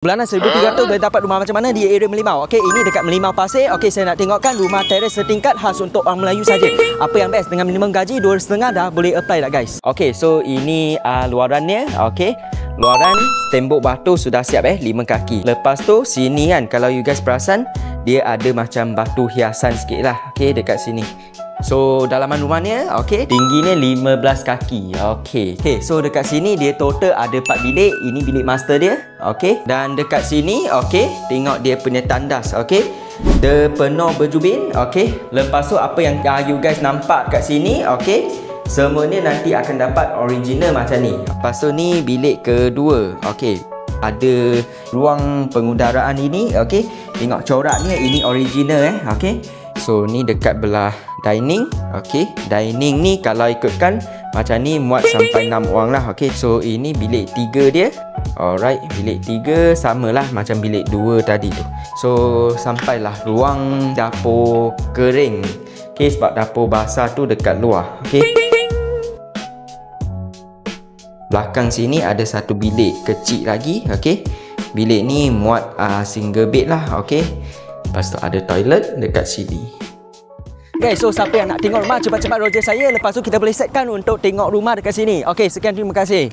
Bulanan 1,300 boleh dapat rumah macam mana di area Melimau. Okey, ini dekat Melimau Pasir. Okey, saya nak tengokkan rumah teres setingkat khas untuk orang Melayu saja. Apa yang best dengan minimum gaji 2,500 dah boleh apply dah guys. Okey, so ini luarannya. Okey. Luaran tembok batu sudah siap 5 kaki. Lepas tu sini kan, kalau you guys perasan dia ada macam batu hiasan sikit lah. Okey, dekat sini. So dalaman rumahnya okey, tingginya 15 kaki. Okey. Okey, so dekat sini dia total ada 4 bilik. Ini bilik master dia. Okey. Dan dekat sini okey, tengok dia punya tandas. Okey. Dia penuh berjubin. Okey. Lepas tu apa yang you guys nampak kat sini okey, semuanya nanti akan dapat original macam ni. Lepas tu ni bilik kedua. Okey. Ada ruang pengudaraan ini. Okey. Tengok coraknya ini original okey. So ni dekat belah dining. Okey, dining ni kalau ikutkan macam ni muat sampai 6 orang lah. Okey, so ini bilik 3 dia. Alright, bilik 3 samalah macam bilik 2 tadi tu. So sampailah ruang dapur kering. Okey, sebab dapur basah tu dekat luar. Okey. Belakang sini ada satu bilik kecil lagi. Okey. Bilik ni muat single bed lah. Okey. Lepas tu ada toilet dekat sini. Guys, so siapa yang nak tengok rumah cepat-cepat roger saya. Lepas tu kita boleh setkan untuk tengok rumah dekat sini. Okey, sekian, terima kasih.